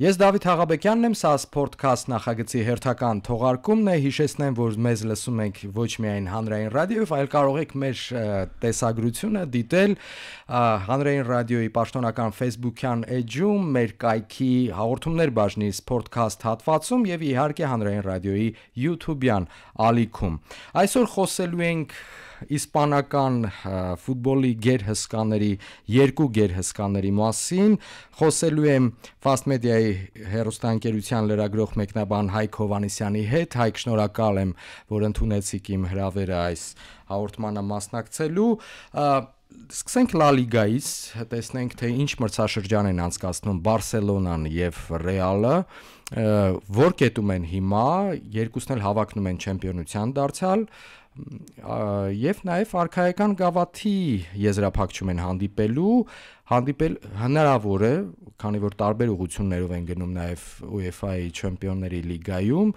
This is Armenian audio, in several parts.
Ես Դավիթ Հաղաբեկյանն եմ, սա Sportcast նախագծի հերթական թողարկումն է, հիշեցնեմ, որ մեզ լսում եք ոչ միայն հանրային ռադիոյով, այլ կարող եք մեր տեսագրությունը դիտել հանրային ռադիոյի պաշտոնական Facebook-յան էջում, մեր կայքի հաղորդումներ բաժնի Sportcast հատվածում եւ իհարկե հանրային ռադիոյի YouTube-յան ալիքում։ Այսօր խոսելու ենք իսպանական ֆուտբոլի գերհսկաների երկու գերհսկաների մասին, խոսելու եմ Fast Media-ի հեռուստաընկերության լրագրող մեկնաբան Հայկ Հովհաննիսյանի հետ։ Հայկ, շնորհակալ եմ, որ ընդունեցիք իմ հրավերը այս հաղորդմանը մասնակցելու։ Սկսենք Լա Լիգայից, տեսնենք թե ինչ մրցաշրջան են անցկացնում Բարսելոնան եւ Ռեալը, որ կետում են հիմա, երկուսն էլ հավակնում են չեմպիոնության դարձյալ եւ նաեւ արքայական գավաթի եզրափակում են հանդիպել հնարավոր է, քանի որ տարբեր ուղղություններով են գնում նաեւ UEFA-ի Չեմպիոնների լիգայում,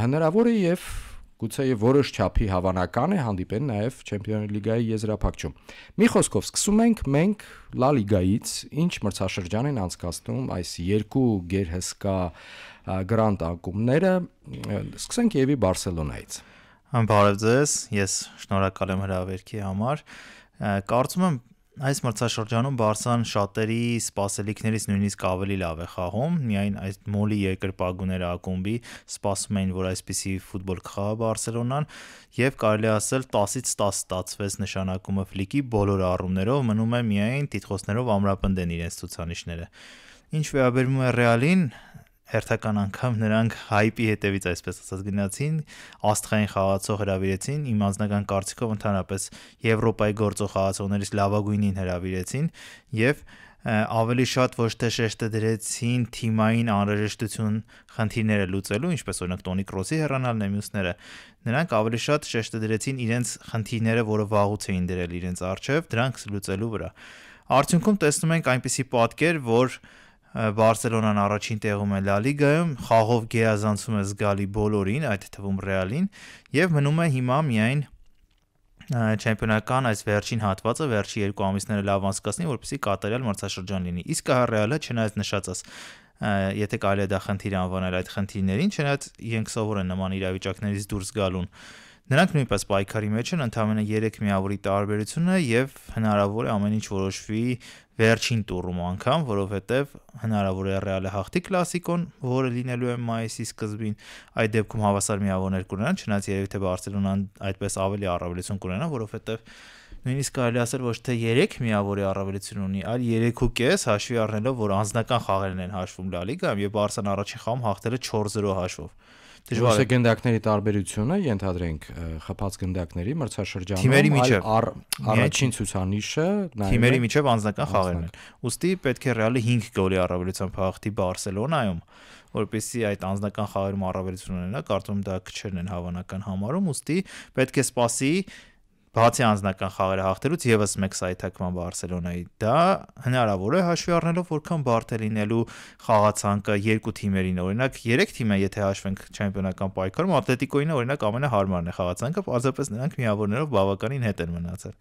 հնարավոր է եւ գուցե որոշ չափի հավանական է հանդիպեն նաեւ Չեմպիոնների լիգայի եզրափակում։ Մի խոսքով սկսում ենք մենք Լա Լիգայից, ինչ մրցաշրջան են անցկացնում այս երկու գերհսկա գրանդ ակումբները, սկսենք եւի Բարսելոնայից։ Բարև ձեզ, ես շնորհակալ եմ հրավերքի համար։ Կարծում եմ այս մրցաշրջանում Բարսան շատերի սպասելիքներից նույնիսկ ավելի լավ է խաղում, միայն այս մոլի երկրպագուները ակումբի սպասում էին, որ այսպիսի ֆուտբոլ կխաղա Բարսելոնան եւ կարելի ասել 10-ից 10 ստացվեց նշանակումը ֆլիկի բոլոր առումներով, մնում է միայն տիտղոսներով ամրապնդեն իրենց ցուցանիշները։ Ինչ վերաբերում է Ռեալին, հերթական անգամ նրանք հայպի հետևից այսպես ասած գնացին, աստղային խաղացող հրավիրեցին, իմ անձնական կարծիքով ընդհանրապես Եվրոպայի գործող խաղացողներից լավագույնին հրավիրեցին եւ ավելի շատ ոչ թե շեշտը դրեցին թիմային անհրաժեշտություն խնդիրները լուծելու, ինչպես օրինակ Տոնի Կրոսի հեռանալն է մյուսները, նրանք ավելի շատ շեշտը դրեցին իրենց խնդիրները, որը վաղուց էին դրել իրենց առջև, դրանք լուծելու վրա։ Արդյունքում տեսնում ենք այնպիսի պատկեր, որ Բարսելոնան առաջին տեղում է Լա Լիգայում, խաղով գերազանցում է զգալի բոլորին, այդ թվում Ռեալին, եւ մնում է հիմա միայն չեմպիոնական այս վերջին հատվածը, վերջի 2 ամիսները լավ անցկացնի, որպեսզի կատարյալ մրցաշրջան լինի։ Իսկ Ռեալը չնայած նշածած, եթե կարելի է դա խնդիր անվանել այդ խնդիրներին, չնայած իրենք սովոր են նման իրավիճակներից դուրս գալուն, նրանք նույնպես պայքարի մեջ են, ընդամենը 3 միավորի տարբերությունը եւ հնարավոր է ամեն ինչ որոշվի վերջին տուրում անգամ, որովհետեւ հնարավոր է Ռեալը հաղթի կլասիկոն, որը լինելու է մայիսի սկզբին, այդ դեպքում հավասար միավորներ կունենան, չնայած երևի թե Բարսելոնան այդպես ավելի առավելություն կունենա, որովհետեւ նույնիսկ կարելի ասել ոչ թե 3 միավորի առավելություն ունի, այլ 3.5 հաշվի առնելով, որ անձնական խաղերն են հաշվում Լա Լիգայում եւ Բարսան առաջին խաղում հաղթել է 4-0 հաշվով։ Դժվար է գնդակների տարբերությունը, ենթադրենք խփած գնդակների մրցաշրջանում, այլ առաջին ցուցանիշը թիմերի միջև անձնական խաղերն են։ Ուստի պետք է Ռեալը 5 գոլի առավելությամբ հաղթի Բարսելոնայում, որպեսզի այդ անձնական խաղերում առավելություն ունենա, կարծում եմ դա քչերն են հավանական համարում, ուստի պետք է սպասի բացի անձնական խաղերը հաղթելուց եւս մեկ սայթակման Բարսելոնայի։ Դա հնարավոր է հաշվի առնելով, որքան բարդ է լինելու խաղացանկը երկու թիմերին, օրինակ 3 թիմը, եթե հաշվենք չեմպիոնական պայքարում, Ատլետիկոյին օրինակ ամենահարմարն է խաղացանկը, պարզապես նրանք միավորներով բավականին հետ են մնացել։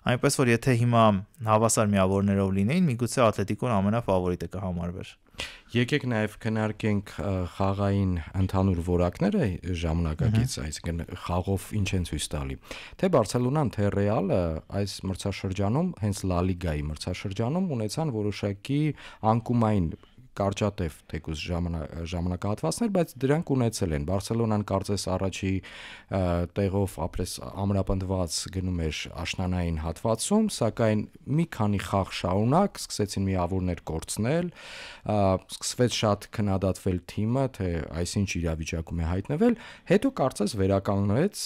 Այնպես որ եթե հիմա հավասար միավորներով լինեին, միգուցե Ատլետիկոն ամենաֆավորիտը կհամարվեր։ Եկեք նաև քննարկենք խաղային ընդհանուր որակները ժամանակակից, այսինքն խաղով ինչ են ցույց տալի։ Թե Բարսելոնան, թե Ռեալը այս մրցաշրջանում, հենց Լա Լիգայի մրցաշրջանում ունեցան որոշակի անկումային կարճատև թեկուզ ժամանակահատվածներ, բայց դրանք ունեցել են։ Բարսելոնան կարծես առաջի տեղով ամրապնդված գնում էր աշնանային հատվածում, սակայն մի քանի խաղ շարունակ սկսեցին միավորներ կորցնել, սկսվեց շատ քննադատվել թիմը, թե այսինչ իրավիճակում է հայտնվել, հետո կարծես վերականգնեց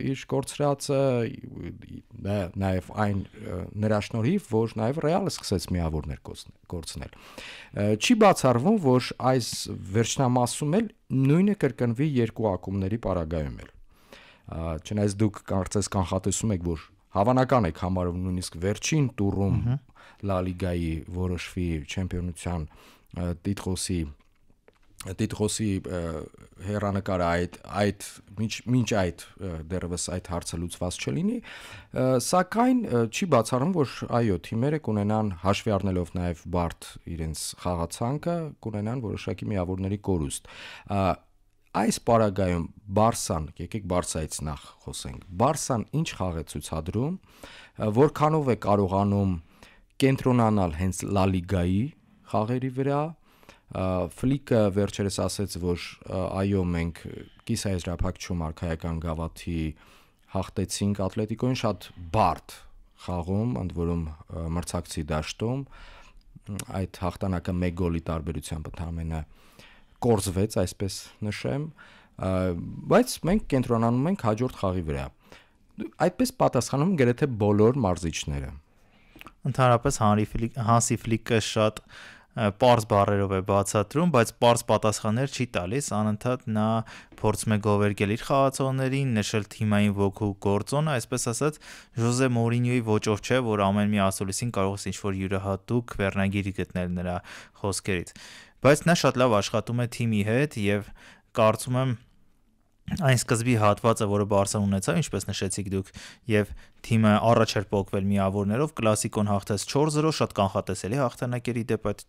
իր կորցրածը, նաև այն նրա շնորհիվ, որ նաև Ռեալը սկսեց միավորներ կորցնել։ Չի բացառվում, որ այս վերջնամասում էլ նույնը կրկնվի երկու ակումբների պարագայում էլ։ Չնայած դուք կարծես կանխատեսում եք, որ հավանական եք համարում նույնիսկ վերջին տուրում Լա Լիգայի որոշվի չեմպիոնության տիտղոսի Տիտղոսի հերանեկարը այդ մինչ այդ դեռևս այդ հարցը լուծված չլինի, սակայն չի բացառում, որ այո, թիմերը կունենան հաշվի առնելով նաև բարդ իրենց խաղացանկը, կունենան որոշակի միավորների կորուստ։ Այս պարագայում Բարսան, եկեք Բարսայից նախ խոսենք։ Բարսան ինչ խաղ է ցուցադրում, որքանով է կարողանում կենտրոնանալ հենց Լա Լիգայի խաղերի վրա։ Ֆլիկը վերջերս ասաց, որ այո, մենք կիսաեզրափակչում արքայական գավաթի հաղթեցինք Ատլետիկոին շատ բարդ խաղում, ընդ որում մրցակցի դաշտում, այդ հաղթանակը 1 գոլի տարբերությամբ ընդամենը կորզվեց, այսպես նշեմ, բայց մենք կենտրոնանում ենք հաջորդ խաղի վրա։ Այդպես պատասխանում գրեթե բոլոր մարզիչները։ Ընդհանրապես Հանսի Ֆլիկը շատ պարզ բառերով է բացատրում, բայց պարզ պատասխաններ չի տալիս, անընդհատ նա փորձում է գովերգել իր խաղացողներին, նշել թիմային ոգու գործոնը, այսպես ասած Ժոզե Մորինյոյի ոճով չէ, որ ամեն մի ասուլիսին կարող է ինչ-որ յուրահատուկ վերնագիր գտնել նրա խոսքերից, բայց նա շատ լավ աշխատում է թիմի հետ եւ կարծում եմ այն սկզբի հատվածը, որը Բարսան ունեցավ, ինչպես նշեցիք դուք, եւ թիմը առաջ էր փոխվել միավորներով, կլասիկոն հաղթեց 4-0, շատ կանխատեսելի հաղթանակերի դեպ այդ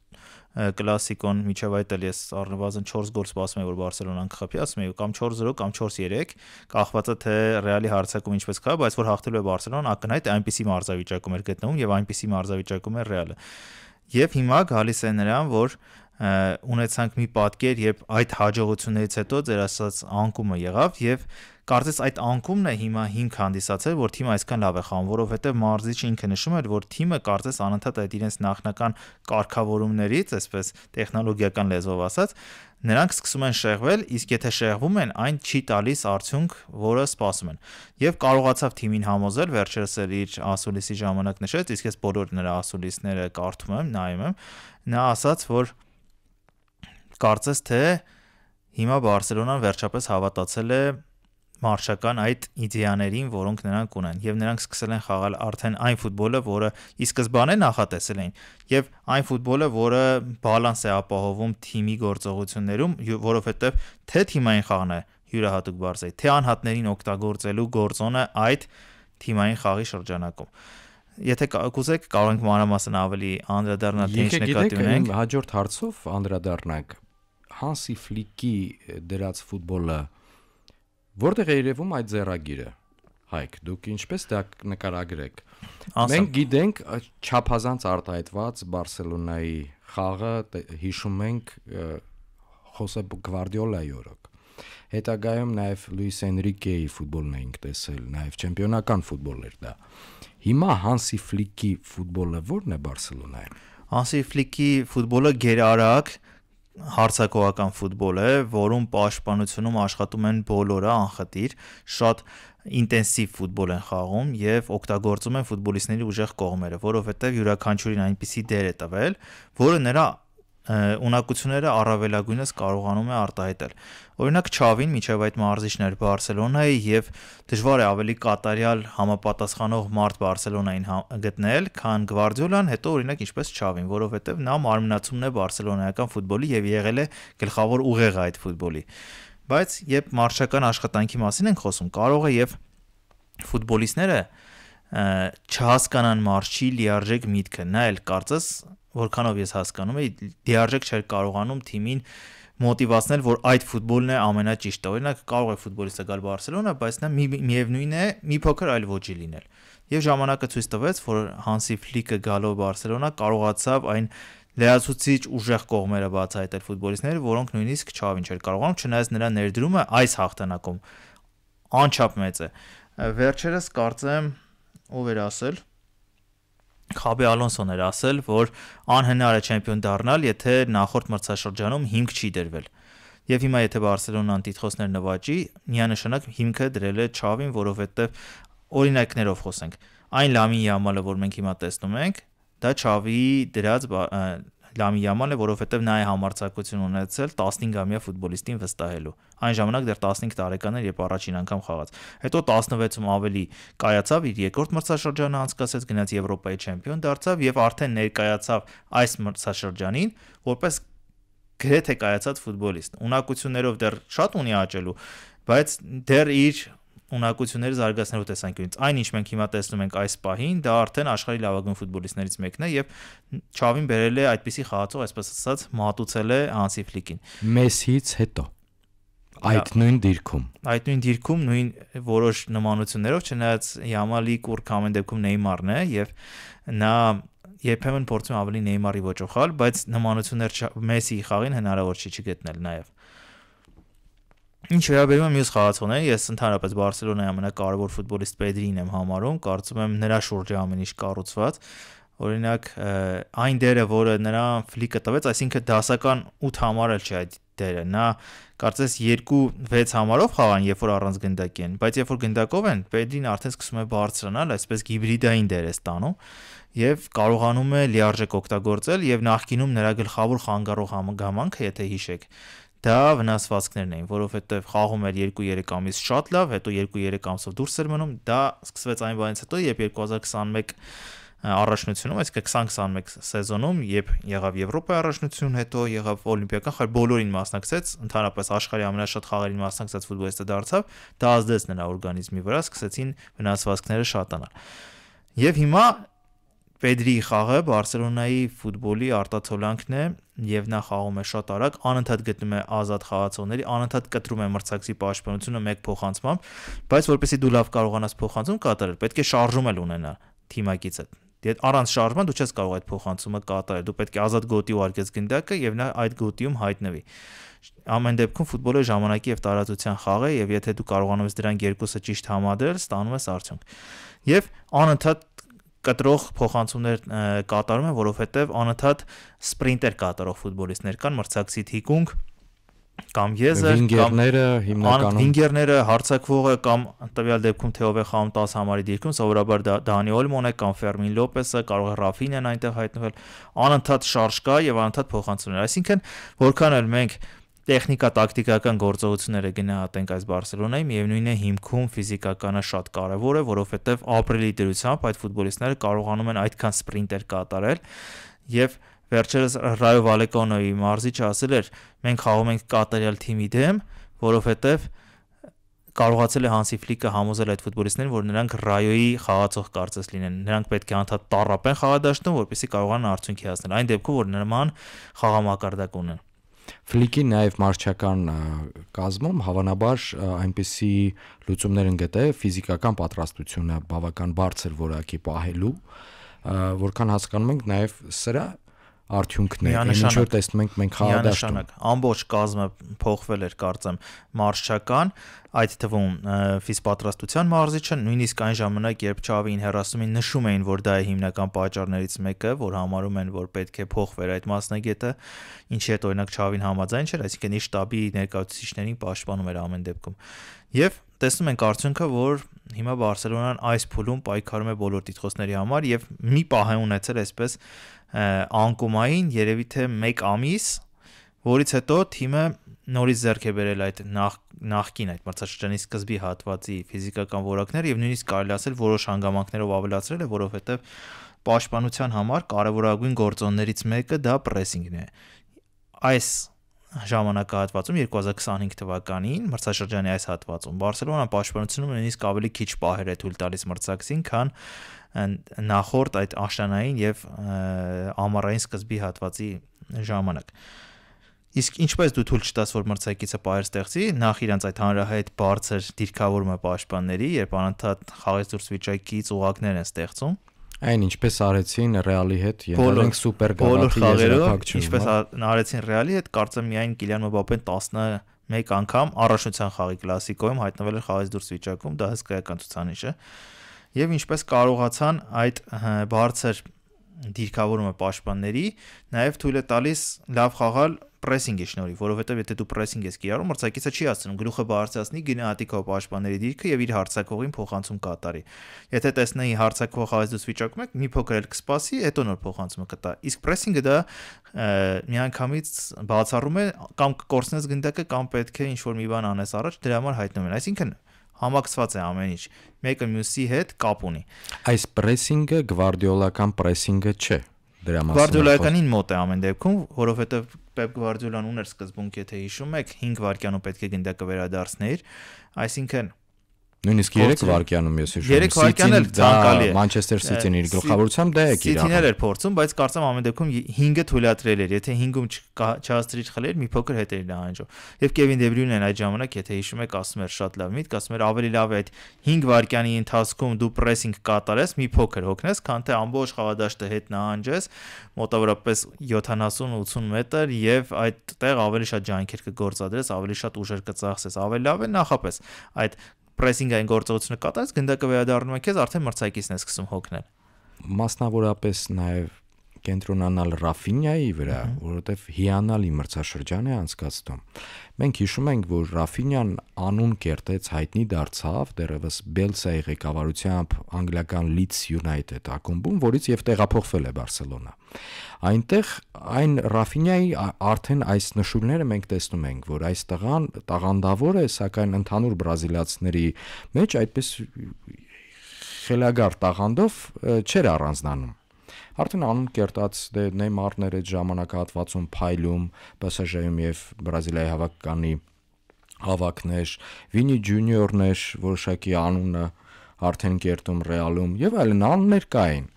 կլասիկոն միջև այդ էլ ես առնվազն 4 գոլ սպասում եմ, որ Բարսելոնան կխփի, ասում եմ կամ 4-0 կամ 4-3, կախված է թե Ռեալի հարցակում ինչպես կա, բայց որ հաղթելու է Բարսելոնան, ակնհայտ այնպիսի մարզավիճակում էր գտնվում եւ այնպիսի մարզավիճակում է Ռեալը։ Եվ հիմա գալիս է նրան, որ ունեցանք մի պատկեր, երբ այդ հաջողություններից հետո ձեր ասած անկումը եղավ եւ կարծես այդ անկումն է հիմա հիմք հանդիսացել, որ թիմը այսքան լավ է խաղում, որովհետեւ մարզիչը ինքը նշում էր, որ թիմը կարծես անընդհատ այդ իրենց նախնական կարգավորումներից, այսպես տեխնոլոգիական լեզվով ասած, նրանք սկսում են շեղվել, իսկ եթե շեղվում են, այն չի տալիս արդյունք, որը սպասում են։ Եվ կարողացավ թիմին համոզել, վերջերս էլ իր ասուլիսի ժամանակ նշեց, իսկ ես բոլոր նրա ասուլիսները կարդում եմ, նայում եմ, նա ասաց, որ կարծես թե հիմա Բարսելոնան վերջապես հավատացել է մարշական այդ իդեաներին, որոնք նրանք ունեն, եւ նրանք սկսել են խաղալ արդեն այն ֆուտբոլը, որը ի սկզբանե նախատեսել էին, եւ այն ֆուտբոլը, որը բալանս է ապահովում թիմի գործողություններում, որովհետեւ թե թիմային խաղն է յուրահատուկ Բարսայի, թե անհատներին օգտագործելու գործոնը այդ թիմային խաղի շրջանակում։ Եթե կուզեք, կարող ենք մանրամասն ավելի անդրադառնալ, թե ինչ նկատի ունենք։ Հաջորդ հարցով անդրադառնանք Հանսի Ֆլիկի դրած ֆուտբոլը որտեղ է երևում այդ ձեռագիրը, Հայկ, դուք ինչպես դա նկարագրեք։ Մենք գիտենք չափազանց արտահայտված Բարսելոնայի խաղը, հիշում ենք Խոսե Գվարդիոլայի օրոք։ Հետագայում նաև Լուիս Էնրիկեի ֆուտբոլն էինք տեսել, նաև չեմպիոնական ֆուտբոլ էր դա։ Հիմա Հանսի Ֆլիկի ֆուտբոլը ո՞րն է Բարսելոնայում։ Հանսի Ֆլիկի ֆուտբոլը գերարագ հարցակողական ֆուտբոլ է, որում պաշտպանությունում աշխատում են բոլորը անխտիր, շատ ինտենսիվ ֆուտբոլ են խաղում եւ օգտագործում են ֆուտբոլիստների ուժեղ կողմերը, որովհետեւ յուրաքանչյուրին այնպիսի դեր է տվել, որը նրա ունակությունները առավելագույնս կարողանում է արտահայտել։ Օրինակ Չավին միջև այդ մարզիչն էր Բարսելոնայի եւ դժվար է ավելի կատարյալ համապատասխանող մարդ Բարսելոնային գտնել, քան Գվարդիոլան, հետո օրինակ ինչպես Չավին, որովհետեւ նա մարմնացումն է բարսելոնայական ֆուտբոլի եւ եղել է գլխավոր ուղեղը այդ ֆուտբոլի։ Բայց երբ մարշական աշխատանքի մասին ենք խոսում, կարող է եւ ֆուտբոլիստները չհասկանան մարշի լիարժեք միտքը, նա էլ կարծես որքանով ես հասկանում եմ, լիարժեք չէր կարողանում թիմին մոտիվացնել, որ այդ ֆուտբոլն է ամենաճիշտը։ Օրինակ կարող է ֆուտբոլիստը գալ Բարսելոնա, բայց նա միևնույն է մի փոքր այլ ոճի լինել։ Եվ ժամանակը ցույց տվեց, որ Հանսի Ֆլիկը գալով Բարսելոնա կարողացավ այն լրացուցիչ ուժեղ կողմերը բացահայտել ֆուտբոլիստները, որոնք նույնիսկ Չավին չէր կարողանում, չնայած նրա ներդրումը այս հաղթանակում անչափ մեծ է։ Վերջերս կարծեմ ով էր ասել, Խաբի Ալոնսոն էր ասել, որ անհնար է չեմպիոն դառնալ, եթե նախորդ մրցաշրջանում հիմք չի դրվել։ Եվ հիմա եթե Բարսելոնան տիտղոսներ նվաճի, միանշանակ հիմքը դրել է Չավին, որովհետև օրինակներով խոսենք։ Այն Լամին Յամալը, որ մենք հիմա տեսնում ենք, դա Չավի դրած Լամին Յամալն է, որովհետև նա է համարձակություն ունեցել 15-ամյա ֆուտբոլիստին վստահելու։ Այն ժամանակ դեռ 15 տարեկան էր, երբ առաջին անգամ խաղաց։ Հետո 16-ում ավելի կայացավ, իր երկրորդ մրցաշրջանը անցկացրեց, գնաց Եվրոպայի չեմպիոն դարձավ եւ արդեն ներկայացավ այս մրցաշրջանին որպես գրեթե կայացած ֆուտբոլիստ։ Ունակություններով դեռ շատ ունի աճելու, բայց դեռ իր ունակությունները զարգացնելու տեսանկյունից այն ինչ մենք հիմա տեսնում ենք այս պահին, դա արդեն աշխարհի լավագույն ֆուտբոլիստներից մեկն է եւ Չավին բերել է այդպիսի խաղացող, այսպես ասած, մատուցել է Հանսի Ֆլիկին։ Մեսսից հետո այդ նույն դիրքում նույն որոշ նմանություններով, չնայած Յամալի կուրք ամեն դեպքում Նեյմարն է եւ նա երբեմն փորձում ավելի Նեյմարի ոճով խաղալ, բայց նմանություններ Մեսսիի խաղին հնարավոր չի չգտնել նաեւ։ Ինչ վերաբերում է մյուս խաղացողներին, ես ընդհանրապես Բարսելոնայի ամենակարևոր ֆուտբոլիստ Պեդրին եմ համարում, կարծում եմ նրա շուրջը ամեն ինչ կառուցված։ Օրինակ, այն դերը, որը նրան Ֆլիկը տվեց, այսինքն դասական 8 համար էլ չի այդ դերը։ Նա կարծես 2-6 համարով խաղան, երբ որ առանց գնդակի են, բայց երբ որ գնդակով են, Պեդրին արդեն սկսում է բարձրանալ, այսպես հիբրիդային դեր է ստանում եւ կարողանում է լիարժեք օգտագործել եւ նախկինում նրա գլխավոր խանգարող հանգամանքը, եթե հիշեք, դա վնասվածքներն էին, որովհետև խաղում էր 2-3 ամիս շատ լավ, հետո 2-3 ամսով դուրս էր մնում, դա սկսվեց այն բանից հետո, երբ 2021 առաջնությունում, այսինքն 2021 սեզոնում, երբ եղավ Եվրոպայի առաջնություն, հետո եղավ օլիմպիական խաղ, բոլորին մասնակցեց, ընդհանրապես աշխարհի ամենաշատ խաղերին մասնակցած ֆուտբոլիստը դարձավ, դա ազդեց նրա օրգանիզմի վրա, սկսեցին վնասվածքները շատանալ։ Եվ հիմա Պեդրիի խաղը Բարսելոնայի ֆուտբոլի արտացոլանքն է եւ նա խաղում է շատ արագ, անընդհատ գտնում է ազատ խաղացողների, անընդհատ կտրում է մրցակցի պաշտպանությունը մեկ փոխանցմամբ, բայց որպեսզի դու լավ կարողանաս փոխանցում կատարել, պետք է շարժում էլ ունենա թիմակիցը։ Դե առանց շարժման դու չես կարող այդ փոխանցումը կատարել, դու պետք է ազատ գոտի ուղարկես գնդակը եւ նա այդ գոտիում հայտնվի։ Ամեն դեպքում ֆուտբոլը ժամանակի եւ տարածության խաղ է եւ եթե դու կարողանում ես դրանք երկուսը ճիշտ համադրել, ստանում ես արդյունք։ Եվ անընդհատ կտրող փոխանցումներ կատարում են, որովհետև անընդհատ սպրինտեր կատարող ֆուտբոլիստներ կան, մրցակցի թիկունք կամ եզր, կամ վինգերները, հարձակվողը կամ տվյալ դեպքում թե ով է խաղում 10 համարի դիրքում, սովորաբար Դանի Օլմոն է կամ Ֆերմին Լոպեսը, կարող է Ռաֆինյան այնտեղ հայտնվել, անընդհատ շարժ կա եւ անընդհատ փոխանցումներ։ Այսինքն, որքան էլ մենք տեխնիկա-տակտիկական գործողությունները գնահատենք այս Բարսելոնայի, միևնույն է հիմքում ֆիզիկականը շատ կարևոր է, որովհետև ապրիլի դրությամբ այդ ֆուտբոլիստները կարողանում են այդքան սպրինտեր կատարել եւ վերջերս Ռայո Վալեկանոյի մարզիչը ասել էր, մենք խաղում ենք կատարյալ թիմի դեմ, որովհետև կարողացել է Հանսի Ֆլիկը համոզել այդ ֆուտբոլիստներին, որ նրանք Ռայոյի խաղացող կարծես լինեն, նրանք պետք է անդադ տառապեն խաղադաշտում, որպեսզի կարողանան արդյունքի հասնել, այն դեպքում որ նման խաղամակարդակ ունեն։ Ֆլիկի նաև մարզչական կազմում հավանաբար այնպիսի լուծումներ են գտել ֆիզիկական պատրաստությունը բավական բարձր որակի պահելու, որքան հասկանում ենք նաև սրա արդյունքն է, ինչ որ տեսնում ենք մենք խաղադաշտում։ Ամբողջ կազմը փոխվել էր, կարծեմ, մարզչական, այդ թվում ֆիզպատրաստության մարզիչը, նույնիսկ այն ժամանակ, երբ Չավին հեռացումին նշում էին, որ դա է հիմնական պատճառներից մեկը, որ համարում են, որ պետք է փոխվեր այդ մասնագետը, ինչի հետ օրինակ Չավին համաձայն չէր, այսինքն իր շտաբի ներկայացուցիչներին պաշտպանում էր ամեն դեպքում։ Եվ տեսնում ենք արդյունքը, որ հիմա Բարսելոնան այս փուլում պայքարում է բոլոր տիտղոսների համար եւ մի պահ է ունեցել այսպես անկումային երևի թե 1 ամիս, որից հետո թիմը նորից ձեռք է բերել այդ նախկին այդ մրցաշրջանի սկզբի հատվածի ֆիզիկական որակները եւ նույնիսկ կարելի ասել որոշ հանգամանքներով ավելացրել է, որովհետեւ պաշտպանության համար կարևորագույն գործոններից մեկը դա պրեսինգն է։ Այս ժամանակահատվածում 2025 թվականին մրցաշրջանի այս հատվածում Բարսելոնան պաշտպանությունում նույնիսկ ավելի քիչ պահեր է թույլ տալիս մրցակցին, քան նախորդ այդ աշնանային եւ ամառային սկզբի հատվածի ժամանակ։ Իսկ ինչպես դու թույլ չտաս, որ մրցակիցը պահեր ստեղծի, նախ իրանց այդ հանրահայտ բարձր դիրքավորումը պաշտպանների, երբ անընդհատ խաղից դուրս վիճակից ուղակներ են ստեղծում, այն ինչպես արեցին Ռեալի հետ, ենթադրենք սուպեր գաղափարի եզրափակչում, ինչպես արեցին Ռեալի հետ, կարծեմ միայն Կիլիան Մբապեն 11 անգամ առաջնության խաղի կլասիկոյում հայտնվել էր խաղից դուրս վիճակում, դա հսկայական ցուցանիշ է։ Եվ ինչպես կարողացան այդ բարձր դիրքավորումը պաշտպանների նաև թույլ է տալիս լավ խաղալ պրեսինգի շնորհիվ, որովհետև եթե դու պրեսինգ ես կիրառում, մրցակիցը չի հասցնում գլուխը բարձրացնի, գնահատի քո պաշտպանների դիրքը եւ իր հարձակողին փոխանցում կատարի։ Եթե տեսնեի հարձակվող խաղից դուրս վիճակում եք, մի փոքր էլ կսպասի, հետո նոր փոխանցումը կտա։ Իսկ պրեսինգը դա միանգամից բացառում է կամ կկորցնես գնդակը կամ պետք է ինչ-որ մի բան անես առաջ, դրա համար հայտնում են։ Այսինքն համակցված է ամեն ինչ, մեկը մյուսի հետ կապ ունի։ Այս պրեսինգը գվարդիոլական պրեսինգը չէ։ Գվարդիոլականին մոտ է ամեն դեպքում, որովհետև Պեպ Գվարդիոլան ուներ սկզբունք, եթե հիշում եք, 5 վայրկյանում պետք է գնդակը վերադարձներ, այսինքն նույնիսկ 3 վայրկյանում ես հիշում 3 վայրկյան էլ ցանկալի է Մանչեսթեր Սիթին իր գլխավորությամբ դա է կիրառում Սիթիներ էր փորձում, բայց կարծեմ ամեն դեպքում 5-ը թույլատրել էր, եթե 5-ում չհասցրիչ խլեր, մի փոքր հետ էր նահանջում։ Եվ Կևին Դե Բրյունեն այդ ժամանակ, եթե հիշում եք, ասում էր շատ լավ միտք, ասում էր ավելի լավ է այդ 5 վայրկյանի ընթացքում դու պրեսինգ կատարես, մի փոքր հոգնես, քան թե ամբողջ խաղադաշտը հետ նահանջես, մոտավորապես 70-80 մետր եւ այդտեղ ավելի շատ ջանքեր կգործադրես, ավելի շատ ուժեր կծախսես, ավելի լավ է նախապես այդ պրեսինգային գործողությունը կատարես, գնդակը վերադառնում է քեզ, արդեն մրցակիցն է սկսում հոգնել։ Մասնավորապես նաև կենտրոնանալ Ռաֆինյայի վրա, որովհետև հիանալի մրցաշրջան է անցկացնում։ Մենք հիշում ենք, որ Ռաֆինյան անուն կերտեց հայտնի դարձավ դեռևս Բելսայի ղեկավարությամբ անգլիական Leeds United ակումբում, որից եւ տեղափոխվել է Բարսելոնա։ Այնտեղ այն Ռաֆինյայի արդեն այս նշույլները մենք տեսնում ենք, որ այս տղան տաղանդավոր է, սակայն ընդհանուր բրազիլացիների մեջ այդպես խելագար տաղանդով չէր առանձնանում։ Արդեն անուն կերտած Նեյմարներ այդ ժամանակահատվածում փայլում, PSG-ում եւ Բրազիլիայի հավաքականի հավաքներ, Վինի Ջունիորներ, որոշակի անունը արդեն կերտում Ռեալում եւ այլն անուններ կային։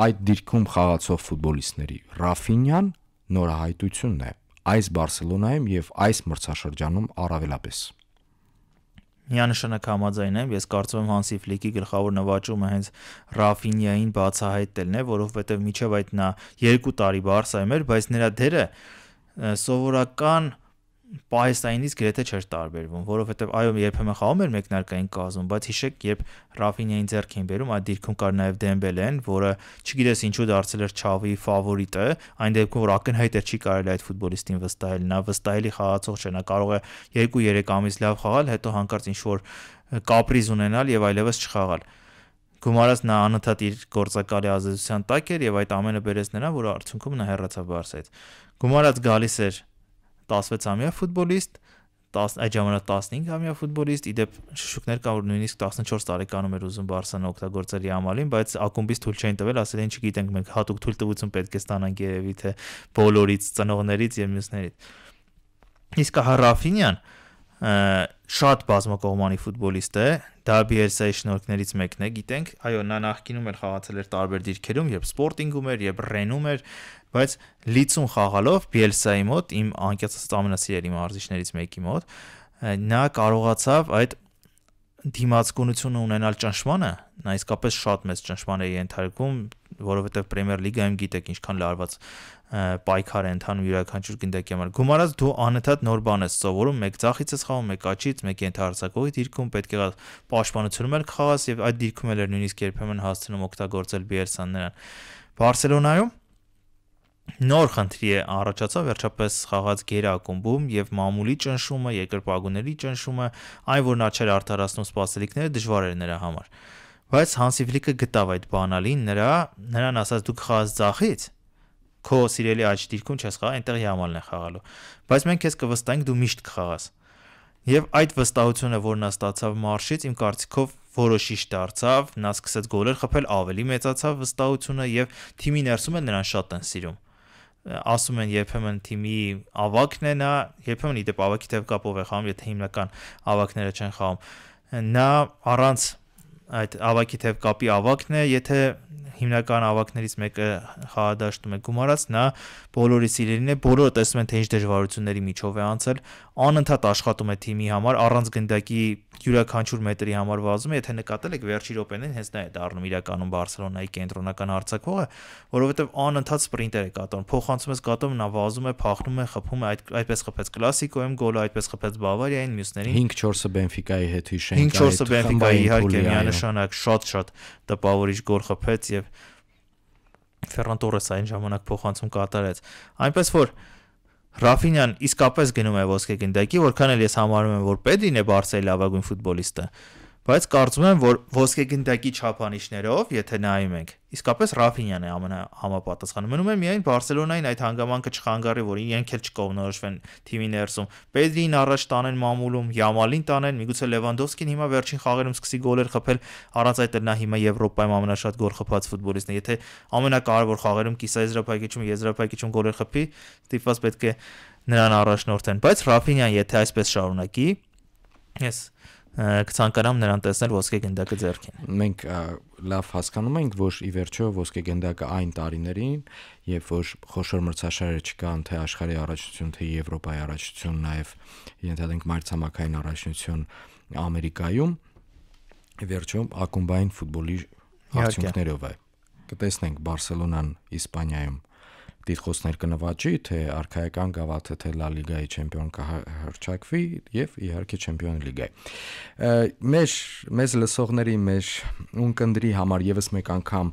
Այդ դիրքում խաղացող ֆուտբոլիստների Ռաֆինյան նորահայտությունն է այս Բարսելոնայում եւ այս մրցաշրջանում առավելապես։ Միանշանակ համաձայն եմ, ես կարծում եմ Հանսի Ֆլիկի գլխավոր նվաճումը հենց Ռաֆինյային բացահայտելն է, որովհետև միջև այդ նա 2 տարի Բարսայում էր, բայց նրա դերը սովորական պայստայինից գրեթե չէր տարբերվում, որովհետև այո, երբեմն խաղում էր մեկնարկային կազմում, բայց հիշեք, երբ Ռաֆինյային ձեռք էին բերում, այդ դիրքում կար նաև Դեմբելեն, որը չգիտես ինչու դարձել էր Չավիի ֆավորիտը, այն դեպքում որ ակնհայտ էր չի կարելի այդ ֆուտբոլիստին վստահել, նա վստահելի խաղացող չէ, նա կարող է 2-3 ամիս լավ խաղալ, հետո հանկարծ ինչ-որ կապրիզ ունենալ եւ այլևս չխաղալ։ Գումարած նա անընդհատ իր գործակալի ազդեցության տակ էր եւ այդ ամենը բերեց նրան, որ արդյունքում նա հեռացավ Բարսայից։ Գումարած գալիս էր 16-ամյա ֆուտբոլիստ, այդ ժամանակ 15-ամյա ֆուտբոլիստ, իդեպ շշուկներ կա, որ նույնիսկ 14 տարեկանում էր ուզում Բարսան օգտագործել Յամալին, բայց ակումբից թույլ չէին տվել, ասել են չգիտենք, մենք հատուկ թույլտվություն պետք է ստանանք երևի թե բոլորից, ծնողներից եւ մյուսներից։ Իսկ Ռաֆինյան շատ բազմակողմանի ֆուտբոլիստ է, դա Բիելսայի շնորհքներից մեկն է, գիտենք, այո, նա նախկինում էլ խաղացել էր տարբեր դիրքերում, երբ Սպորտինգում էր, երբ Ռենում էր, բայց Լիցում խաղալով Բիելսայի մոտ, իմ անկեղծած ամենասիրելի մարզիչներից մեկի մոտ, նա կարողացավ այդ դիմացկունությունը ունենալ ճնշմանը, նա իսկապես շատ մեծ ճնշման է ենթարկվում, որովհետև Պրեմիեր լիգայում գիտեք ինչքան լարված պայքար է ընթանում յուրաքանչյուր գնդակի համար։ Գումարած դու անընդհատ նոր բան ես սովորում, մեկ ձախից ես խաղում, մեկ աչից, մեկ ենթահարձակողի դիրքում, պետք է պաշտպանությունում էլ խաղաս եւ այդ դիրքում էլ էր նույնիսկ երբեմն հասցնում օգտագործել Բիելսան նրան։ Բարսելոնայում նոր խնդրի է առաջացավ վերջապես խաղաց գերակումբում եւ մամուլի ճնշումը, երկրպագուների ճնշումը, այն որ նա չէր արդարացնում սպասելիքները դժվար էր նրա համար։ Բայց Հանսի Ֆլիկը գտավ այդ բանալին, նրան ասաց դու կխաղաս ձախից, քո սիրելի աջ դիրքում չես խաղա, այնտեղ Յամալն է խաղալու։ Բայց մենք քեզ կվստահենք դու միշտ կխաղաս։ Եվ այդ վստահությունը, որ նա ստացավ մարշից, իմ կարծիքով որոշիչ դարձավ, նա սկսեց գոլեր խփել, ավելի մեծացավ վստահությունը եւ թիմի ներսում էլ նրան շատ են սիրում։ Ասում են երբեմն թիմի ավակն է նա, երբեմն իդեպ ավակի թեև կապով է խաղում, եթե հիմնական ավակները չեն խաղում։ Նա առանց այդ ավակի թեև կապի ավակն է, եթե հիմնական ավակներից մեկը խաղադաշտում է գումարած, նա բոլորի սիրելին է, բոլորը տեսնում են թե ինչ դժվարությունների միջով է անցել, անընդհատ աշխատում է թիմի համար, առանց գնդակի յուրաքանչյուր մետրի համար վազում է, եթե նկատել եք վերջի րոպեներին հենց նա է դառնում իրականում Բարսելոնայի կենտրոնական հարձակվողը, որովհետև անընդհատ սպրինտեր է կատարում, փոխանցում ես կատարում, նա վազում է, փախնում է, խփում է, այդպես խփեց Կլասիկոյում գոլը, այդպես խփեց Բավարիային, մյուսներին 5-4-ը Բենֆիկայի հետ հիշենք, 5-4-ը Բենֆիկայի իհարկե միանշանակ շատ տպավորիչ գոլ խփեց եւ Ֆերրան Տորեսը այն ժամանակ փոխանցում կատարեց։ Այնպես որ Ռաֆինյան իսկապես գնում է ոսկե գնդակի, որքան էլ ես համարում եմ, որ Պեդրին է Բարսայի լավագույն ֆուտբոլիստը, Բայց կարծում եմ, որ ոսկեգնդակի չափանիշներով, եթե նայում ենք, իսկապես Ռաֆինյան է ամենահամապատասխանը։ Մնում է միայն Բարսելոնային այդ հանգամանքը չխանգարի, որ իրենք էլ չկողմնորոշվեն թիմի ներսում։ Պեդրին առաջ տանեն մամուլում, Յամալին տանեն, միգուցե Լևանդովսկին հիմա վերջին խաղերում սկսի գոլեր խփել, առանց այդ նա հիմա Եվրոպայում ամենաշատ գոլ խփած ֆուտբոլիստն է։ Եթե ամենակարևոր խաղերում կիսաեզրափակիչում գոլեր խփի, ստիպված պետք է նրան առաջնորդեն։ Բայց Ռաֆինյան եթե այսպես շարունակի, ես կցանկանամ նրան տեսնել ոսկե գնդակը ձեռքին։ Մենք լավ հասկանում ենք, որ ի վերջո ոսկե գնդակը այն տարիներին, երբ որ խոշոր մրցաշարեր չկան, թե աշխարհի առաջնություն, թե Եվրոպայի առաջնություն, նաև ենթադրենք մայրցամաքային առաջնություն Ամերիկայում, ի վերջո ակումբային ֆուտբոլի արդյունքներով է։ Կտեսնենք Բարսելոնան Իսպանիայում տիտղոսներ կնվաճի, թե արքայական գավաթը, թե Լա Լիգայի չեմպիոն կհռչակվի եւ իհարկե Չեմպիոնս Լիգայի։ Մեզ լսողների, մեր ունկնդրի համար եւս մեկ անգամ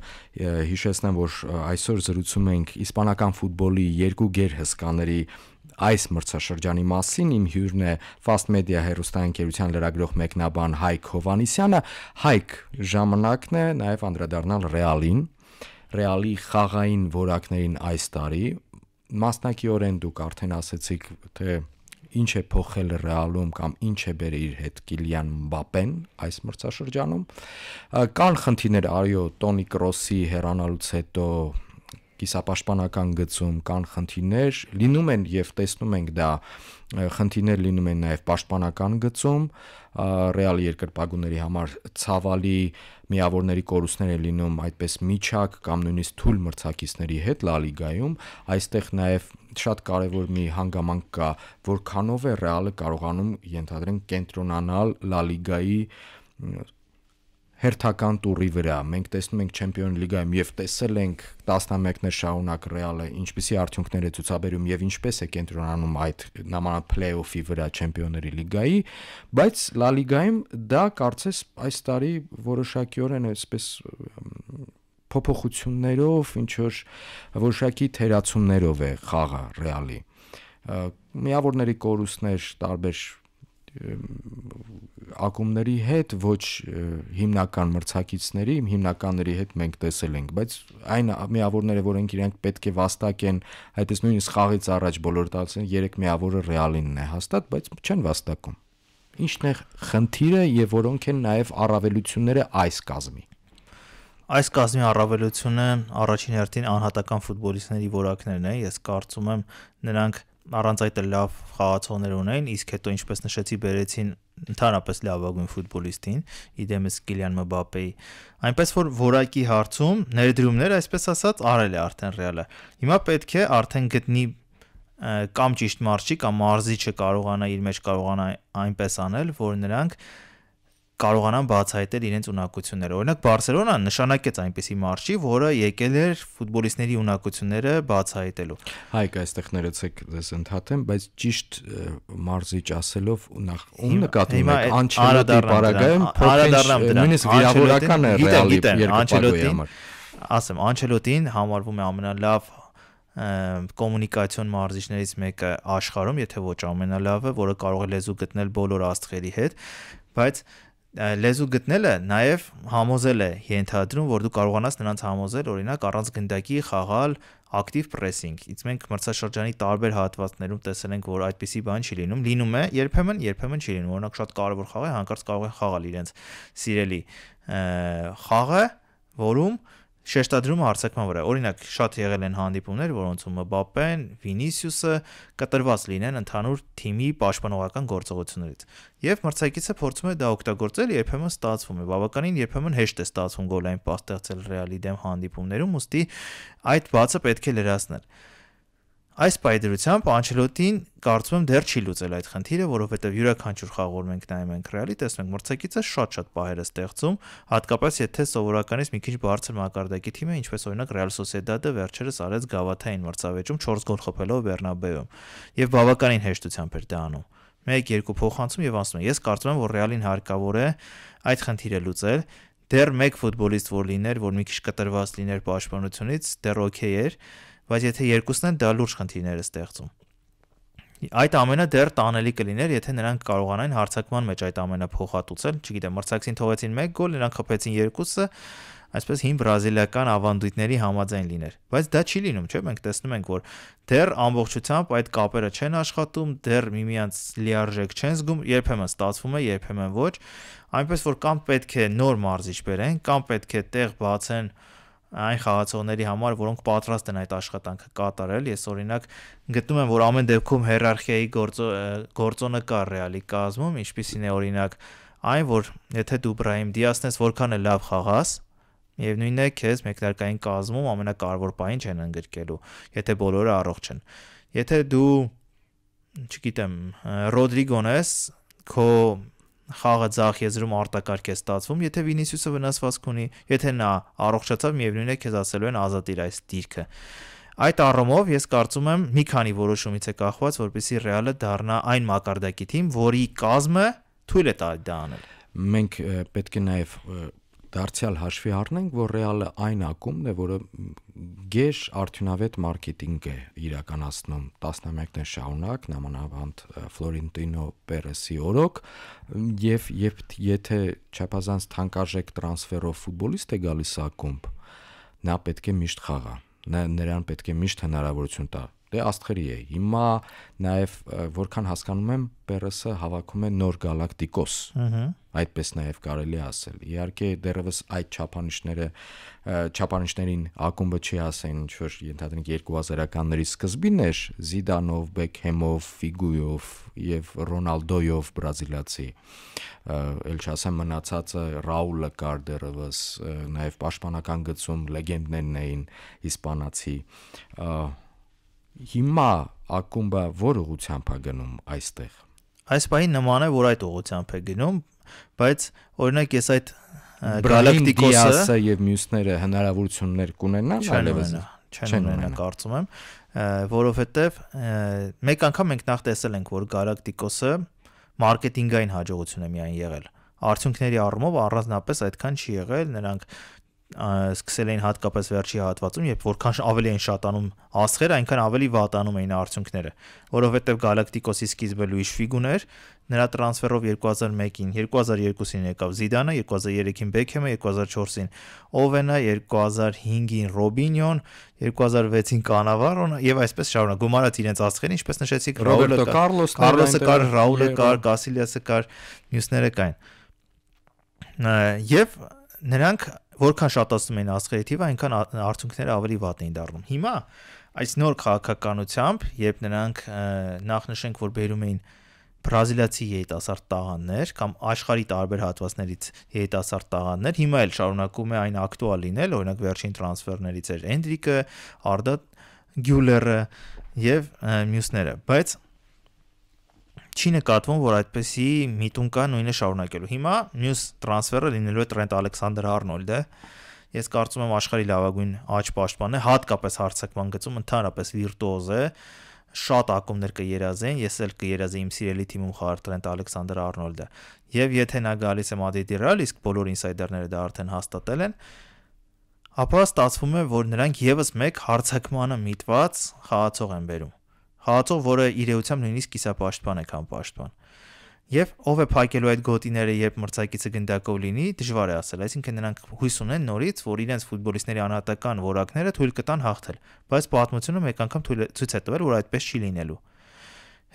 հիշեցնեմ, որ այսօր զրուցում ենք իսպանական ֆուտբոլի երկու գերհսկաների այս մրցաշրջանի մասին։ Իմ հյուրն է Fast Media հեռուստաընկերության լրագրող մեկնաբան Հայկ Հովհաննիսյանը։ Հայկ, ժամանակն է նաեւ անդրադառնալ Ռեալի խաղային որակներին այս տարի։ Մասնակիորեն դուք արդեն ասացիք, թե ինչ է փոխել Ռեալում կամ ինչ է բերել իր հետ Կիլիան Մբապեն այս մրցաշրջանում։ Կան խնդիրներ Արիո Տոնի Կրոսի հեռանալուց հետո կիսապաշտպանական գծում, կան խնդիրներ, լինում են եւ տեսնում ենք դա, խնդիրներ լինում են նաեւ պաշտպանական գծում, Ռեալի երկրպագուների համար ցավալի միավորների կորուստներ են լինում այդպես միջակ կամ նույնիսկ թույլ մրցակիցների հետ Լա Լիգայում, այստեղ նաեւ շատ կարևոր մի հանգամանք կա, որքանով է Ռեալը կարողանում ենթադրենք կենտրոնանալ Լա Լիգայի հերթական տուրի վրա։ Մենք տեսնում ենք Չեմպիոնս Լիգայում եւ տեսել ենք տասնամյակներ շարունակ Ռեալը ինչպիսի արդյունքներ է ցուցաբերում եւ ինչպես է կենտրոնանում այդ նամանավանդ փլեյօֆի վրա Չեմպիոնների Լիգայի, բայց Լա Լիգայում դա կարծես այս տարի որոշակիորեն այսպես փոփոխություններով, ինչ որ որոշակի թերացումներով է խաղը Ռեալի։ Միավորների կորուստներ տարբեր ակումբների հետ, ոչ հիմնական մրցակիցների, հիմնականների հետ մենք տեսել ենք, բայց այն միավորները, որոնք իրենք պետք է վաստակեն, այդպես նույնիսկ խաղից առաջ բոլորը տալցեն 3 միավորը Ռեալինն է հաստատ, բայց չեն վաստակում։ Ինչն է խնդիրը եւ որոնք են նաեւ առավելությունները այս կազմի։ Այս կազմի առավելությունը առաջին հերթին անհատական ֆուտբոլիստների որակներն է, ես կարծում եմ նրանք առանց այդ լավ խաղացողներ ունեն, իսկ հետո ինչպես նշեցի բերեցին ընդհանրապես լավագույն ֆուտբոլիստին, իդեմս Կիլիան Մբապեի, այնպես որ որակի հարցում ներդրումներ այսպես ասած արել է արդեն Ռեալը։ Հիմա պետք է արդեն գտնի կամ ճիշտ մարզչի կամ մարզիչը կարողանա իր մեջ կարողանա այնպես անել, որ նրանք կարողանան բացահայտել իրենց ունակությունները։ Օրինակ Բարսելոնան նշանակեց այնպիսի մարզչի, որը եկել էր ֆուտբոլիստների ունակությունները բացահայտելու։ Հայկ, այստեղ ներեցեք ձեզ ընդհատեմ, բայց ճիշտ մարզիչ ասելով ում նկատի ունեք Անչելոտի պարագայում նույնիսկ վիրավորական է Ռեալի երկրպագուի համար։ Ասեմ, Անչելոտին համարվում է ամենալավ կոմունիկացիոն մարզիչներից մեկը աշխարհում, եթե ոչ ամենալավը, որը կարող է լեզու գտնել բոլոր աստղերի հետ, բայց լեզու գտնելը նաև համոզել է ենթադրում, որ դու կարողանաս նրանց համոզել, օրինակ առանց գնդակի խաղալ ակտիվ պրեսինգ։ Իսկ մենք մրցաշրջանի տարբեր հատվածներում տեսել ենք, որ այդպիսի բան չի լինում։ Լինում է, երբեմն չի լինում։ Օրինակ շատ կարևոր խաղ է, հանկարծ կարող են խաղալ իրենց սիրելի խաղը, որում շեշտադրումը հարձակման վրա։ Օրինակ շատ եղել են հանդիպումներ, որոնցում Մբապեն, Վինիսիուսը կտրված լինեն ընդհանուր թիմի պաշտպանողական գործողություններից։ Եվ մրցակիցը փորձում է դա օգտագործել, երբեմն ստացվում է։ Բավականին երբեմն հեշտ է ստացվում գոլային պաս ստեղծել Ռեալի դեմ հանդիպումներում, ուստի այդ բացը պետք է լրացնել։ Այս պայդրությամբ Անչելոտին կարծում եմ դեռ չի լուծել այդ խնդիրը, որովհետև յուրաքանչյուր խաղ, որ մենք նայում ենք Ռեալի, տեսնում ենք մրցակիցը շատ պահեր է ստեղծում, հատկապես եթե սովորականից մի քիչ բարձր մակարդակի թիմ է, ինչպես օրինակ Real Sociedad-ը վերջերս արեց գավաթային մրցավեճում 4 գոլ խփելով Բեռնաբեում, եւ բավականին հեշտությամբ էր դա անում։ 1-2 փոխանցում եւ անցնում։ Ես կարծում եմ, որ Ռեալին հարկավոր է այդ խնդիրը լուծել։ Դեռ մեկ ֆուտբոլիստ որ լիներ, որ մի քիչ կտրված լիներ պաշտպանությունից, դեռ օքեյ էր, բայց եթե երկուսն են, դա լուրջ խնդիրներ է ստեղծում։ Այդ ամենը դեռ տանելի կլիներ, եթե նրանք կարողանային հարձակման մեջ այդ ամենը փոխհատուցել, չգիտեմ, մրցակցին թողեցին 1 գոլ, նրանք խփեցին 2-ը, այսպես հին բրազիլիական ավանդույթների համաձայն լիներ։ Բայց դա չի լինում, չէ՞, մենք տեսնում ենք, որ դեռ ամբողջությամբ այդ կապերը չեն աշխատում, դեռ միմյանց լիարժեք չեն զգում, երբեմն ստացվում է, երբեմն ոչ, այնպես որ կամ պետք է նոր մարզիչ բերեն, կամ պետք է տեղ բացեն այն խաղացողների համար, որոնք պատրաստ են այդ աշխատանքը կատարել։ Ես օրինակ գտնում եմ, որ ամեն դեպքում հիերարխիայի գործոնը կա Ռեալի կազմում, ինչպիսին է օրինակ այն, որ եթե դու Բրահիմ Դիասն ես, որքան է լավ խաղաս, միևնույնն է քեզ մեկնարկային կազմում ամենակարևոր պահին չեն ընդգրկելու, եթե բոլորը առողջ են։ Եթե դու, չգիտեմ, Ռոդրիգոն ես, քո խաղը ձախ եզրում արտակարգ է ստացվում, եթե Վինիսիուսը վնասվածք ունի, եթե նա առողջացավ, միևնույնն է քեզ ասելու են ազատիր այս դիրքը։ Այդ առումով ես կարծում եմ մի քանի որոշումից է կախված, որպեսզի Ռեալը դառնա այն մակարդակի թիմ, որի կազմը թույլ է տալի դա անել։ Մենք պետք է նաև դարձյալ հաշվի առնենք, որ Ռեալը այն ակումբն է, որը գեշ արդյունավետ մարքեթինգ է իրականացնում տասնամյակներ շարունակ, նամանավանդ Ֆլորենտինո Պերեսի օրոք, եւ եթե չափազանց թանկարժեք տրանսֆերով ֆուտբոլիստ է գալիս ակումբ, նա պետք է միշտ խաղա, նրան պետք է միշտ հնարավորություն տա։ Դե աստղերի է։ Հիմա նաև որքան հասկանում եմ, Պերեսը հավաքում է նոր գալակտիկոս։ Այդպես նաև կարելի ասել։ Իհարկե դեռևս այդ չափանիշներին ակումբը չի ասեն, ինչ որ ենթադրենք 2000-ականների սկզբին էր Զիդանով, Բեքհեմով, Ֆիգույով եւ Ռոնալդոյով բրազիլացի։ Էլ չասեմ մնացածը Ռաուլը կար դեռևս, նաև պաշտպանական գծում լեգենդներն էին իսպանացի։ Հիմա ակումբը որ ուղղությամբ է գնում այստեղ։ Այս բանի նման է, որ այդ ուղղությամբ է գնում, բայց օրինակ ես այդ գալակտիկոսը եւ մյուսները հնարավորություններ կունենան այլևս չեն ունենա, կարծում եմ, որովհետեւ մեկ անգամ մենք նախ տեսել ենք, որ գալակտիկոսը մարքեթինգային հաջողություն է միայն եղել։ Արդյունքների առումով առանձնապես այդքան չի եղել, նրանք սկսել էին հատկապես վերջի հատվածում, երբ որքան ավելի էին շատանում աստղերը, այնքան ավելի վատանում էին արդյունքները, որովհետև Գալակտիկոսի սկիզբը Լուիշ Ֆիգուն էր, նրա տրանսֆերով 2001-ին, 2002-ին եկավ Զիդանը, 2003-ին Բեքհեմը, 2004-ին Օվենը, 2005-ին Ռոբինյոն, 2006-ին Կանավարոն եւ այսպես շարունակ գումարած իրենց աստղերին, ինչպես նշեցիք, Ռոբերտո Կարլոսը կար, Ռաուլը կար, Կասիլիասը կար, մյուսները կային։ Եվ նրանք որքան շատացնում էին աստղերի թիվը, այնքան արդյունքները ավելի վատ էին դառնում։ Հիմա այս նոր քաղաքականությամբ, երբ նրանք նախ նշենք, որ բերում էին բրազիլացի երիտասարդ տաղանդներ կամ աշխարհի տարբեր հատվածներից երիտասարդ տաղանդներ, հիմա էլ շարունակում է այն ակտուալ լինել, օրինակ վերջին տրանսֆերներից էր Էնդրիկը, Արդա Գյուլերը եւ մյուսները, բայց չի նկատվում, որ այդպեսի միտում կա նույնը շարունակելու։ Հիմա մյուս տրանսֆերը լինելու է Տրենտ Ալեքսանդր-Արնոլդը։ Ես կարծում եմ աշխարհի լավագույն աջ պաշտպանն է, հատկապես հարձակման գծում ընդհանրապես վիրտուոզ է։ Շատ ակումբներ կերազեն, ես էլ կերազեի իմ սիրելի թիմում խաղար Տրենտ Ալեքսանդր-Արնոլդը։ Եւ եթե նա գալիս է Մադրիդի Ռեալ, իսկ բոլոր ինսայդերները դա արդեն հաստատել են, ապա ստացվում է, որ նրանք եւս մեկ հարձակմանը միտված խաղացող են բերում։ Խաղացող, որը իրեությամբ նույնիսկ կիսապաշտպան է կամ պաշտպան։ Եվ ով է փակելու այդ գոտիները, երբ մրցակիցը գնդակով լինի, դժվար է ասել, այսինքն նրանք հույս ունեն նորից, որ իրենց ֆուտբոլիստների անհատական որակները թույլ կտան հաղթել, բայց պատմությունը մեկ անգամ ցույց է տվել, որ այդպես չի լինելու։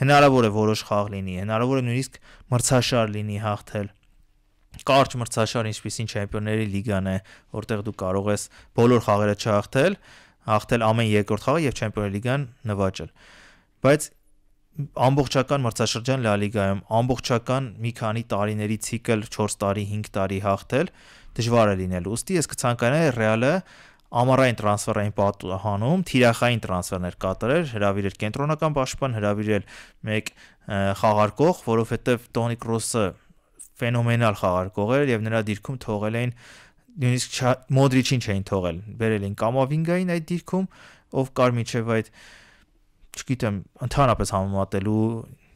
Հնարավոր է որոշ խաղ լինի, հնարավոր է նույնիսկ մրցաշար լինի հաղթել։ Կարճ մրցաշար, ինչպիսին Չեմպիոնների լիգան է, որտեղ դու կարող ես բոլոր խաղերը չհաղթել, հաղթել ամեն երկրորդ խաղը եւ Չեմպիոնների լիգան նվաճել։ Բայց ամբողջական մրցաշրջան Լա լիգայում ամբողջական մի քանի տարիների ցիկլ 4 տարի, 5 տարի հաղթել դժվար է լինելու։ Ուստի ես կցանկանայի Ռեալը ամառային տրանսֆերային պատահանում թիրախային տրանսֆերներ կատարել, հրավիրել կենտրոնական պաշտպան, հրավիրել մեկ խաղարկող, որովհետև Տոնի Կրոսը ֆենոմենալ խաղարկող էր եւ նրա դիրքում թողել էին նույնիսկ Մոդրիչին չէին թողել, բերել էին Կամավինգային այդ դիրքում, ով կար միջև այդ չգիտեմ, ընդհանրապես համեմատելու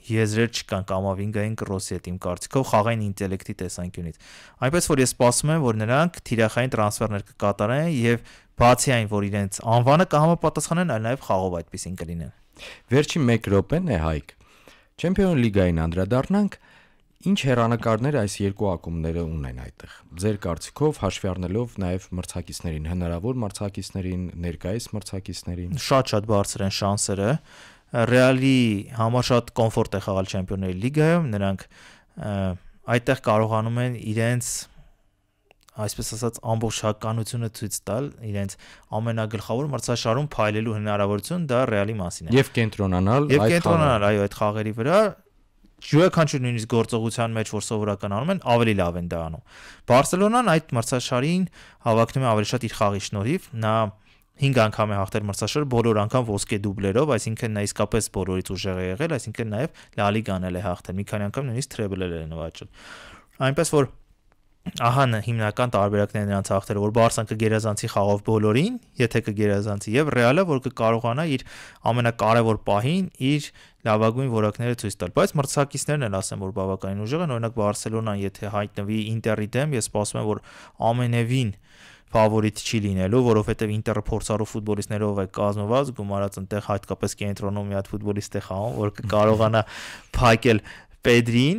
եզրեր չկան Կամավինգային Կրոսի հետ իմ կարծիքով խաղային ինտելեկտի տեսանկյունից։ Այնպես որ ես սպասում եմ, որ նրանք թիրախային տրանսֆերներ կկատարեն եւ բացի այն, որ իրենց անվանը կհամապատասխանեն, այլ նաեւ խաղով այդպեսին կլինեն։ Վերջին 1 րոպեն է Հայկ։ Չեմպիոն լիգային անդրադառնանք, ինչ հեռանկարներ այս երկու ակումբները ունեն այդտեղ։ Ձեր կարծիքով հաշվի առնելով նաև մրցակիցներին, հնարավոր մրցակիցներին, ներկայիս մրցակիցներին։ Շատ բարձր են շանսերը։ Ռեալի համար շատ կոմֆորտ է խաղալ Չեմպիոնների լիգայում, նրանք այդտեղ կարողանում են իրենց այսպես ասած ամբողջականությունը ցույց տալ, իրենց ամենագլխավոր մրցաշարում փայլելու հնարավորություն դա Ռեալի մասին է։ Եվ կենտրոնանալ այո այդ խաղերի վրա յուրաքանչյուր նույնիսկ գործողության մեջ, որ սովորական անում են, ավելի լավ են դա անում։ Բարսելոնան այդ մրցաշարին հավակնում է ավելի շատ իր խաղի շնորհիվ, նա 5 անգամ է հաղթել մրցաշարը, բոլոր անգամ ոսկե դուբլերով, այսինքն նա իսկապես բոլորից ուժեղ է եղել, այսինքն նաև Լա Լիգան էլ է հաղթել, մի քանի անգամ նույնիսկ տրեբլեր է նվաճել։ Այնպես որ ահա հիմնական տարբերակներն նրանց հաղթերը, որ Բարսան կգերազանցի խաղով բոլորին, եթե կգերազանցի, եւ Ռեալը, որ կկարողանա իր ամենակարևոր պահին իր լավագույն որակները ցույց տալ։ Բայց մրցակիցներն էլ ասեմ, որ բավականին ուժեղ են, օրինակ Բարսելոնան, եթե հայտնվի Ինտերի դեմ, ես սպասում եմ, որ ամենևին ֆավորիտ չի լինելու, որովհետև Ինտերը փորձառու ֆուտբոլիստներով է կազմված, գումարած այնտեղ հատկապես կենտրոնում մի հատ ֆուտբոլիստ է խաղում, որ կկարողանա փակել Պեդրին,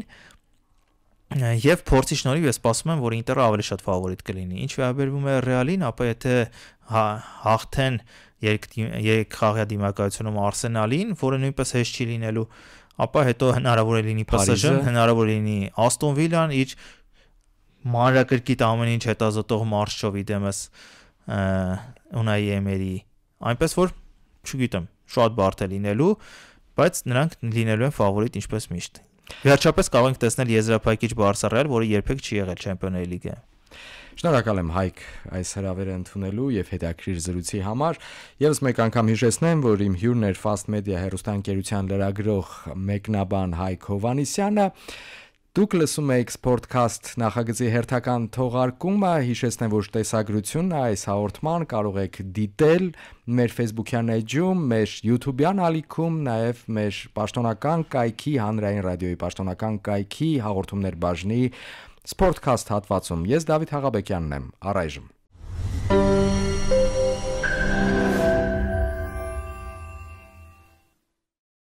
եւ փորձի շնորհիվ ես սպասում եմ, որ Ինտերը ավելի շատ ֆավորիտ կլինի։ Ինչ վերաբերվում է Ռեալին, ապա եթե հաղթեն երեք խաղյա դիմակայությունում Արսենալին, որը նույնպես հեշտ չի լինելու, ապա հետո հնարավոր է լինի PSG-ն, հնարավոր է լինի Աստոն Վիլան իր մանրակրկիտ ամեն ինչ հետազոտող մարշչով իդեմս Ունայի Էմերի, այնպես որ չգիտեմ, շատ բարդ է լինելու, բայց նրանք լինելու են ֆավորիտ ինչպես միշտ։ Վերջապես կարող ենք տեսնել եզրափակիչ Բարսա Ռեալ, որը երբեք չի եղել Չեմպիոնների լիգայում։ Շնորհակալ եմ Հայկ այս հրավերը ընդունելու եւ հետաքրքիր զրույցի համար։ Եվս մեկ անգամ հիշեցնեմ, որ իմ հյուրն էր Fast Media հեռուստաընկերության լրագրող մեկնաբան Հայկ Հովհաննիսյանը։ Դուք լսում եք Sportcast նախագծի հերթական թողարկումը, հիշեցնեմ, որ տեսագրությունն այս հաղորդման կարող եք դիտել մեր Facebook-յան էջում, մեր YouTube-յան ալիքում, նաև մեր պաշտոնական կայքի, հանրային ռադիոյի պաշտոնական կայքի հաղորդումներ բաժնի Sportcast հատվածում։ Ես Դավիթ Հաղաբեկյանն եմ, առայժմ։